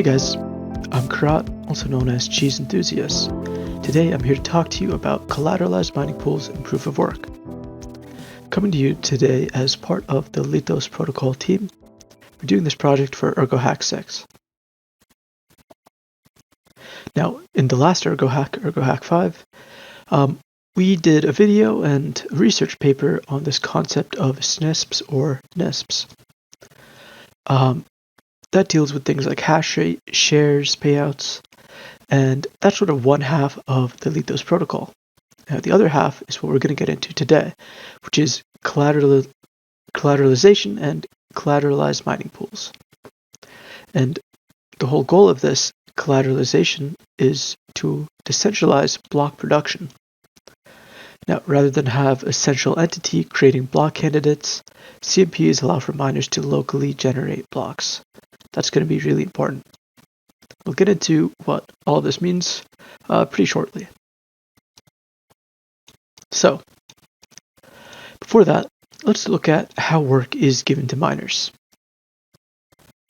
guys, I'm Kirat, also known as Cheese Enthusiast. Today I'm here to talk to you about collateralized mining pools and proof of work. Coming to you today as part of the Lithos protocol team, we're doing this project for ErgoHack VI. Now, in the last ErgoHack V, we did a video and a research paper on this concept of SNISPs or NISPs. That deals with things like hash rate, shares, payouts, and that's sort of one half of the Lithos protocol. Now, the other half is what we're going to get into today, which is collateralization and collateralized mining pools. And the whole goal of this collateralization is to decentralize block production. Now, rather than have a central entity creating block candidates, CMPs allow for miners to locally generate blocks. That's going to be really important. We'll get into what all of this means pretty shortly. So, before that, let's look at how work is given to miners.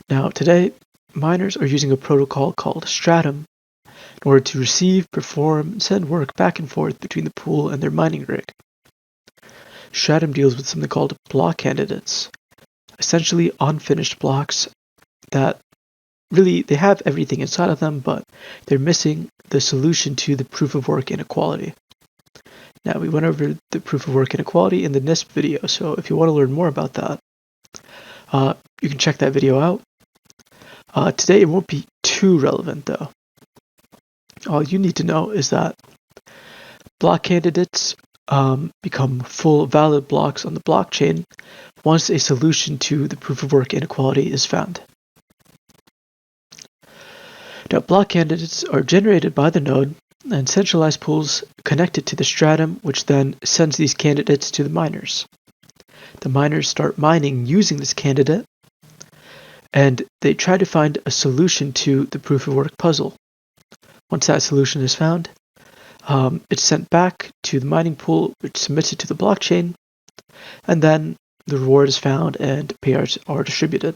Now, today, miners are using a protocol called Stratum in order to receive, perform, and send work back and forth between the pool and their mining rig. Stratum deals with something called block candidates, essentially unfinished blocks that really, they have everything inside of them, but they're missing the solution to the proof of work inequality. Now, we went over the proof of work inequality in the NISP video, so if you want to learn more about that, you can check that video out. Today, it won't be too relevant, though. All you need to know is that block candidates become full valid blocks on the blockchain once a solution to the proof of work inequality is found. Now, block candidates are generated by the node and centralized pools connected to the stratum, which then sends these candidates to the miners. The miners start mining using this candidate, and they try to find a solution to the proof of work puzzle. Once that solution is found, it's sent back to the mining pool, which submits it to the blockchain, and then the reward is found and payouts are distributed.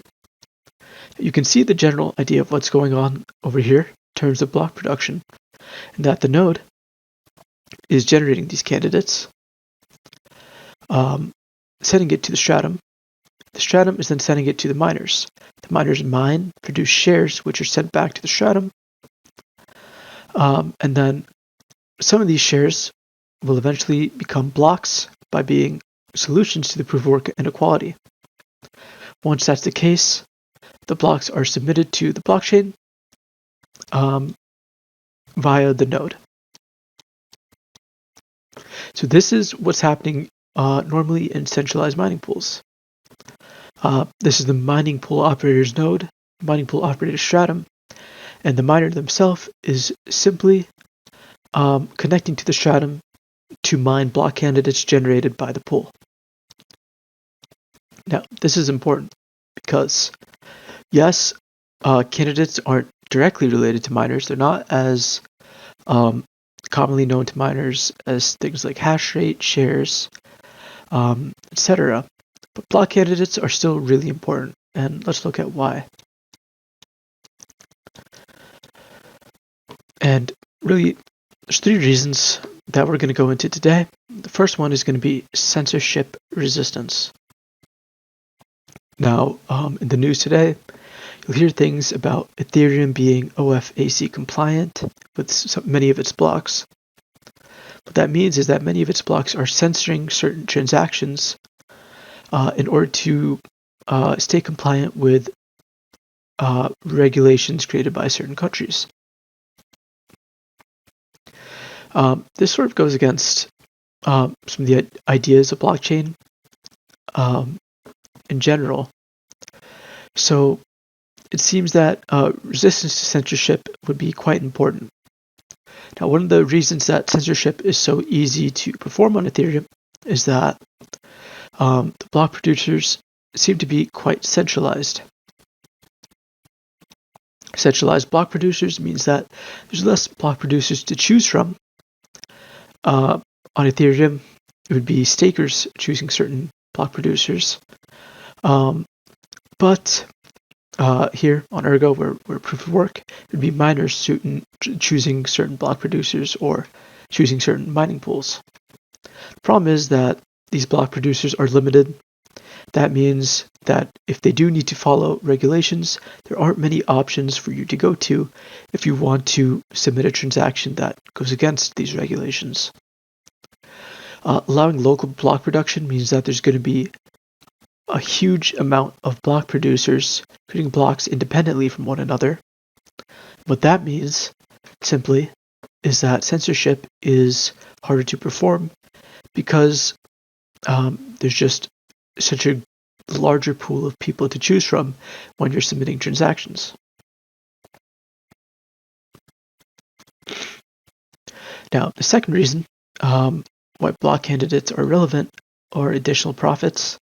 You can see the general idea of what's going on over here in terms of block production, and that the node is generating these candidates, sending it to the stratum. The stratum is then sending it to the miners. The miners mine, produce shares, which are sent back to the stratum, and then some of these shares will eventually become blocks by being solutions to the proof of work inequality. Once that's the case, the blocks are submitted to the blockchain via the node. So this is what's happening normally in centralized mining pools. This is the mining pool operator's node, mining pool operator's stratum, and the miner themselves is simply connecting to the stratum to mine block candidates generated by the pool. Now, this is important because, yes, candidates aren't directly related to miners. They're not as commonly known to miners as things like hash rate, shares, etc. But block candidates are still really important, and let's look at why. And really, there's three reasons that we're going to go into today. The first one is going to be censorship resistance. Now, in the news today, you'll hear things about Ethereum being OFAC compliant with many of its blocks. What that means is that many of its blocks are censoring certain transactions in order to stay compliant with regulations created by certain countries. This sort of goes against some of the ideas of blockchain in general. So it seems that resistance to censorship would be quite important. Now, one of the reasons that censorship is so easy to perform on Ethereum is that the block producers seem to be quite centralized. Centralized block producers means that there's less block producers to choose from. On Ethereum, it would be stakers choosing certain block producers. But here on Ergo, where proof of work would be miners choosing certain block producers or choosing certain mining pools. The problem is that these block producers are limited. That means that if they do need to follow regulations, there aren't many options for you to go to if you want to submit a transaction that goes against these regulations. Allowing local block production means that there's going to be a huge amount of block producers creating blocks independently from one another. What that means, simply, is that censorship is harder to perform because there's just such a larger pool of people to choose from when you're submitting transactions. Now, the second reason why block candidates are relevant or additional profits,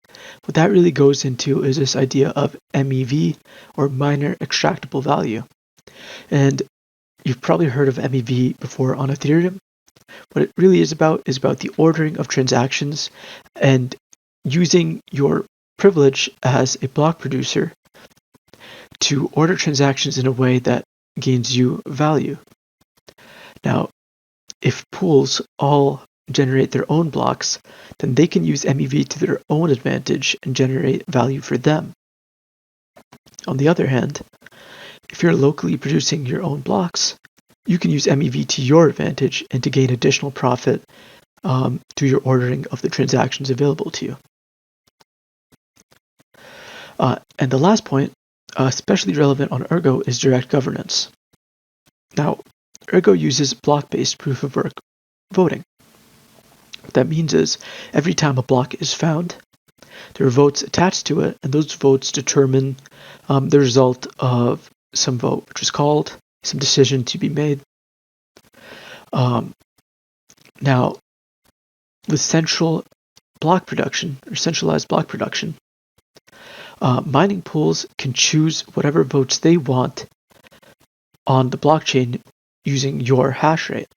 what that really goes into is this idea of MEV, or miner extractable value. And you've probably heard of MEV before on Ethereum. What it really is about the ordering of transactions and using your privilege as a block producer to order transactions in a way that gains you value. Now, if pools all generate their own blocks, then they can use MEV to their own advantage and generate value for them. On the other hand, if you're locally producing your own blocks, you can use MEV to your advantage and to gain additional profit through your ordering of the transactions available to you. And the last point, especially relevant on Ergo, is direct governance. Now, Ergo uses block-based proof of work voting. What that means is every time a block is found, there are votes attached to it, and those votes determine the result of some vote, which is called, some decision to be made. Now, with central block production, or centralized block production, mining pools can choose whatever votes they want on the blockchain using your hash rate.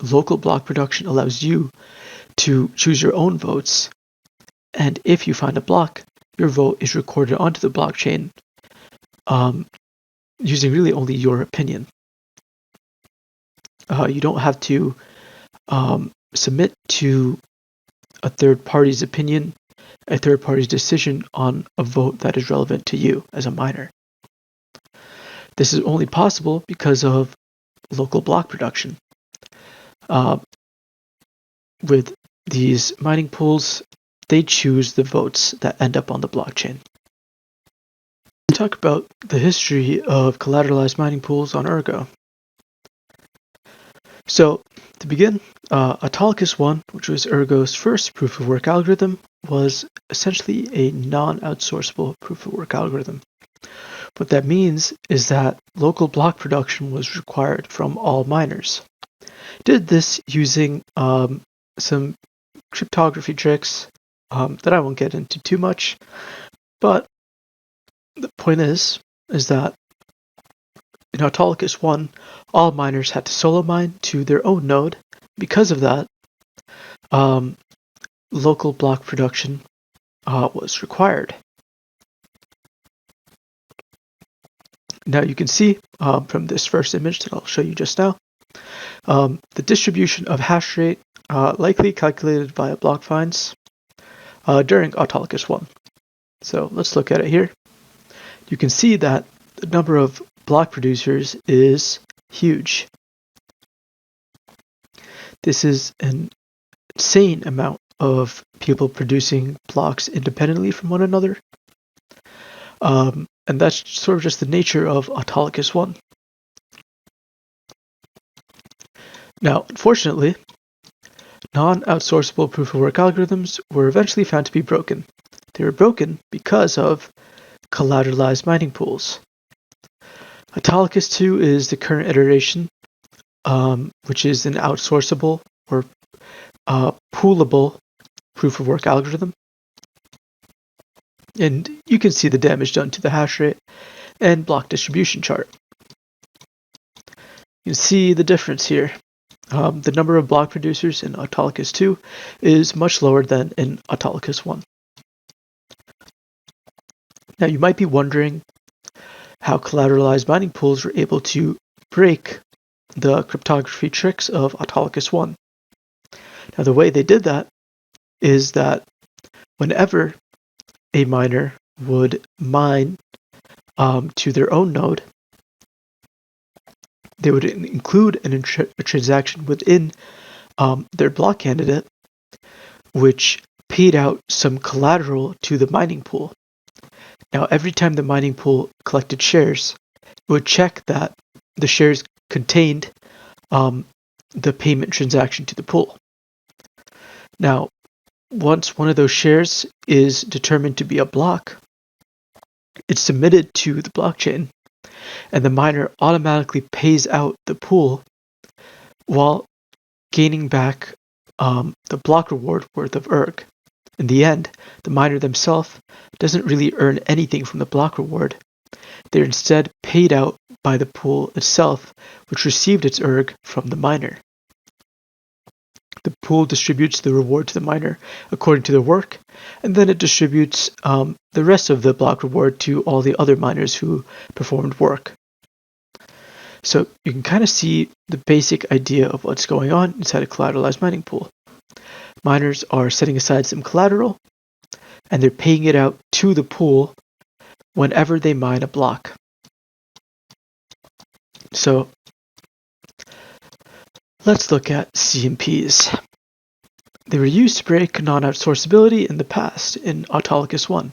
Local block production allows you to choose your own votes, and if you find a block, your vote is recorded onto the blockchain using really only your opinion. You don't have to submit to a third party's opinion, a third party's decision on a vote that is relevant to you as a miner. This is only possible because of local block production. With these mining pools, they choose the votes that end up on the blockchain. Let's talk about the history of collateralized mining pools on Ergo. So, to begin, Autolycus I, which was Ergo's first proof-of-work algorithm, was essentially a non-outsourceable proof-of-work algorithm. What that means is that local block production was required from all miners. Did this using some cryptography tricks that I won't get into too much, but the point is that in Autolycus I, all miners had to solo mine to their own node. Because of that, local block production was required. Now you can see from this first image that I'll show you just now, the distribution of hash rate likely calculated via block finds during Autolycus I. So let's look at it here. You can see that the number of block producers is huge. This is an insane amount of people producing blocks independently from one another. And that's sort of just the nature of Autolycus I. Now, unfortunately, non-outsourceable proof-of-work algorithms were eventually found to be broken. They were broken because of collateralized mining pools. Autolycus II is the current iteration, which is an outsourceable or poolable proof-of-work algorithm. And you can see the damage done to the hash rate and block distribution chart. You can see the difference here. The number of block producers in Autolycus II is much lower than in Autolycus I. Now you might be wondering how collateralized mining pools were able to break the cryptography tricks of Autolycus I. Now, the way they did that is that whenever a miner would mine to their own node, they would include a transaction within their block candidate, which paid out some collateral to the mining pool. Now, every time the mining pool collected shares, it would check that the shares contained the payment transaction to the pool. Now, once one of those shares is determined to be a block, it's submitted to the blockchain, and the miner automatically pays out the pool while gaining back the block reward worth of Erg. In the end, the miner themselves doesn't really earn anything from the block reward. They're instead paid out by the pool itself, which received its Erg from the miner. The pool distributes the reward to the miner according to their work, and then it distributes the rest of the block reward to all the other miners who performed work. So you can kind of see the basic idea of what's going on inside a collateralized mining pool. Miners are setting aside some collateral, and they're paying it out to the pool whenever they mine a block. So let's look at CMPs. They were used to break non-outsourceability in the past in Autolycus I.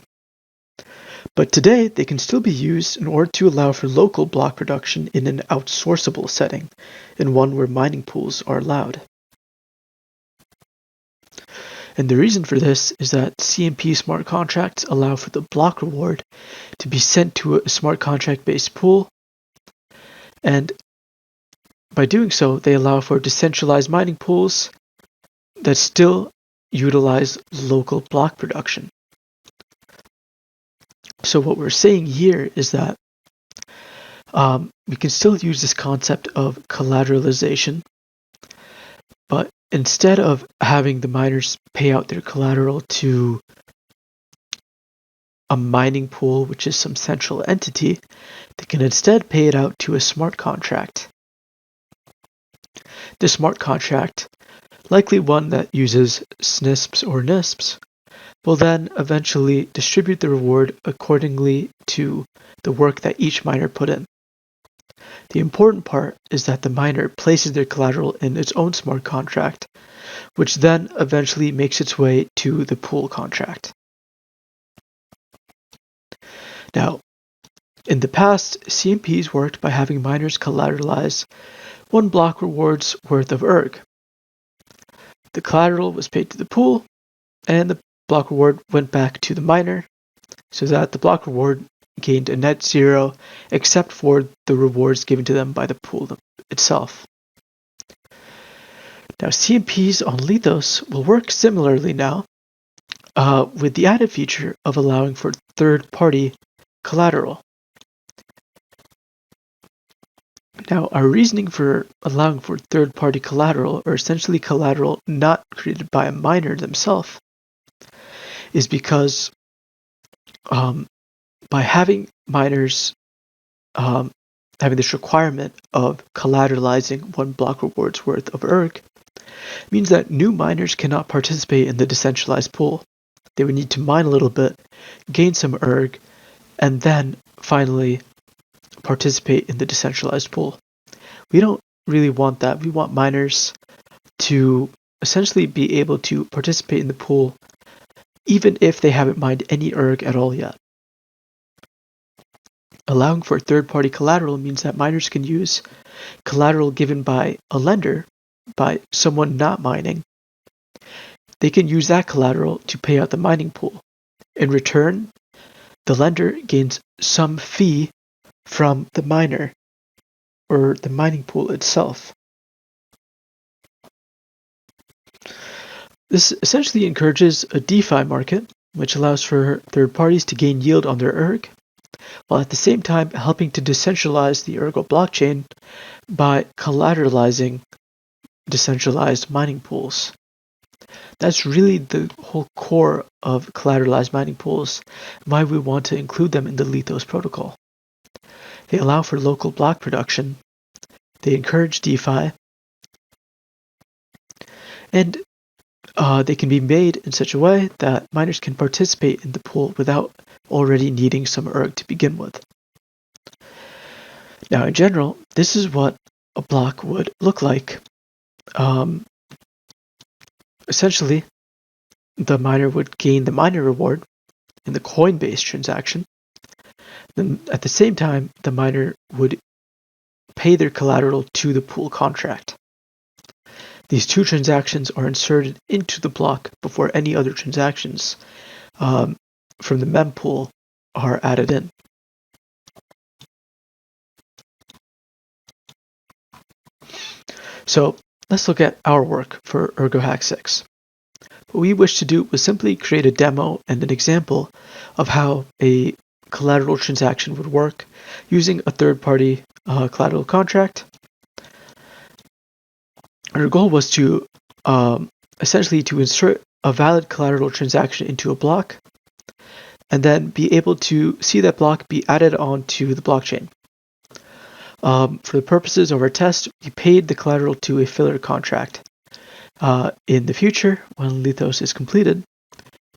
But today, they can still be used in order to allow for local block production in an outsourceable setting, in one where mining pools are allowed. And the reason for this is that CMP smart contracts allow for the block reward to be sent to a smart contract-based pool, and by doing so, they allow for decentralized mining pools that still utilize local block production. So what we're saying here is that we can still use this concept of collateralization, but instead of having the miners pay out their collateral to a mining pool, which is some central entity, they can instead pay it out to a smart contract. This smart contract, likely one that uses SNISPs or NISPs, will then eventually distribute the reward accordingly to the work that each miner put in. The important part is that the miner places their collateral in its own smart contract, which then eventually makes its way to the pool contract. Now, in the past, CMPs worked by having miners collateralize one block reward's worth of Erg. The collateral was paid to the pool, and the block reward went back to the miner, so that the block reward gained a net zero except for the rewards given to them by the pool itself. Now, CMPs on Lithos will work similarly now, with the added feature of allowing for third-party collateral. Now, our reasoning for allowing for third-party collateral, or essentially collateral not created by a miner themselves, is because by having miners having this requirement of collateralizing one block reward's worth of Erg, means that new miners cannot participate in the decentralized pool. They would need to mine a little bit, gain some Erg, and then finally participate in the decentralized pool. We don't really want that. We want miners to essentially be able to participate in the pool even if they haven't mined any Erg at all yet. Allowing for third-party collateral means that miners can use collateral given by a lender, by someone not mining. They can use that collateral to pay out the mining pool. In return, the lender gains some fee from the miner or the mining pool itself. This essentially encourages a DeFi market, which allows for third parties to gain yield on their Erg, while at the same time helping to decentralize the Ergo blockchain by collateralizing decentralized mining pools. That's really the whole core of collateralized mining pools, and why we want to include them in the Lithos protocol. They allow for local block production. They encourage DeFi. And they can be made in such a way that miners can participate in the pool without already needing some ERG to begin with. Now, in general, this is what a block would look like. Essentially, the miner would gain the miner reward in the coin-based transaction. Then, at the same time, the miner would pay their collateral to the pool contract. These two transactions are inserted into the block before any other transactions from the mempool are added in. So let's look at our work for ErgoHack VI. What we wish to do was simply create a demo and an example of how a collateral transaction would work using a third-party collateral contract. Our goal was to essentially to insert a valid collateral transaction into a block and then be able to see that block be added onto the blockchain. For the purposes of our test, we paid the collateral to a filler contract. In the future, when Lithos is completed,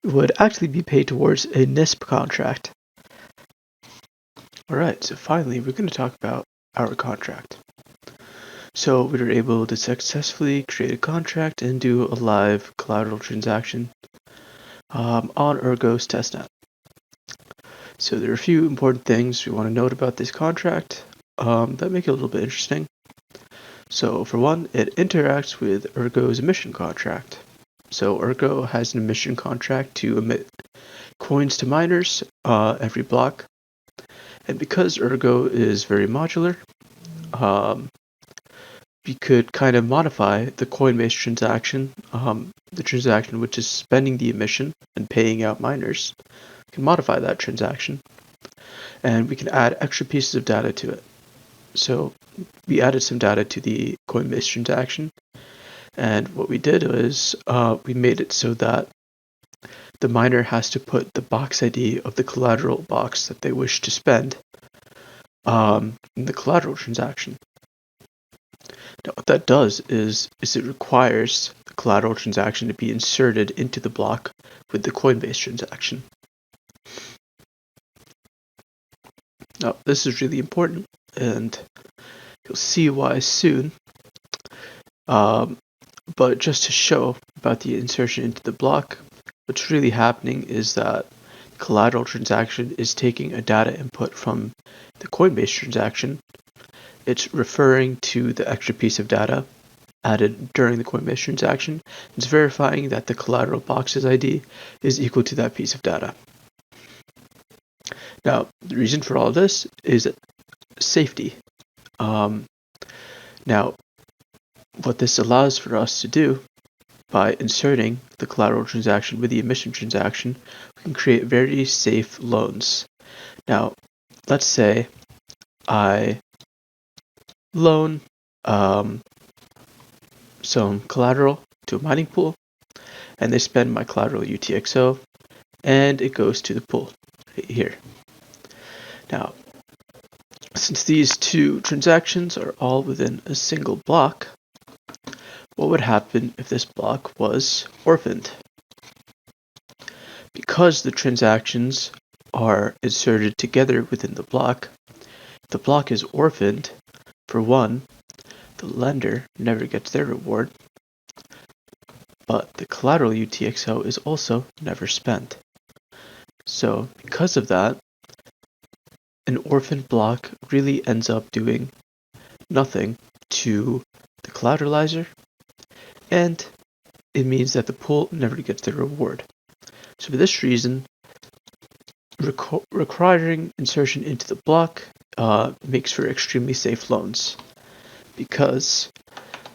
it would actually be paid towards a NISP contract. Alright, so finally we're going to talk about our contract. So we were able to successfully create a contract and do a live collateral transaction on Ergo's testnet. So there are a few important things we want to note about this contract that make it a little bit interesting. So for one, it interacts with Ergo's emission contract. So Ergo has an emission contract to emit coins to miners every block. And because Ergo is very modular, we could kind of modify the coin-based transaction, the transaction which is spending the emission and paying out miners. We can modify that transaction, and we can add extra pieces of data to it. So we added some data to the coin-based transaction, and what we did was we made it so that the miner has to put the box ID of the collateral box that they wish to spend in the collateral transaction. Now, what that does is it requires the collateral transaction to be inserted into the block with the coin-based transaction. Now, this is really important, and you'll see why soon. But just to show about the insertion into the block, what's really happening is that collateral transaction is taking a data input from the coin-based transaction. It's referring to the extra piece of data added during the coin-based transaction. It's verifying that the collateral box's ID is equal to that piece of data. Now, the reason for all of this is safety. Now, what this allows for us to do by inserting the collateral transaction with the emission transaction, we can create very safe loans. Now, let's say I loan some collateral to a mining pool, and they spend my collateral UTXO, and it goes to the pool right here. Now, since these two transactions are all within a single block, what would happen if this block was orphaned? Because the transactions are inserted together within the block is orphaned. For one, the lender never gets their reward, but the collateral UTXO is also never spent. So because of that, an orphaned block really ends up doing nothing to the collateralizer, and it means that the pool never gets their reward. So for this reason, requiring insertion into the block makes for extremely safe loans, because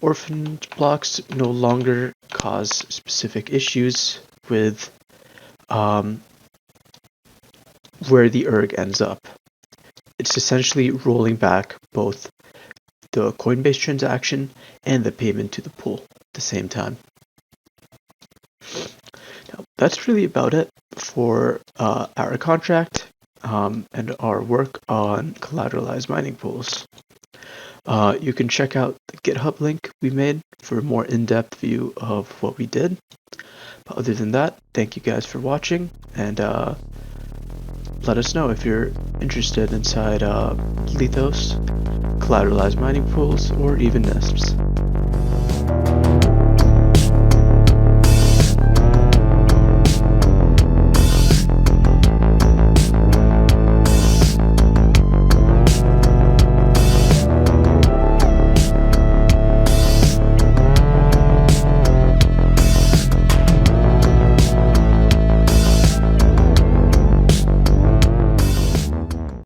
orphaned blocks no longer cause specific issues with where the ERG ends up. It's essentially rolling back both the coin-based transaction and the payment to the pool at the same time. Now, that's really about it for our contract. and our work on collateralized mining pools. You can check out the GitHub link we made for a more in-depth view of what we did. But other than that, thank you guys for watching, and let us know if you're interested inside Lithos, collateralized mining pools, or even Nests.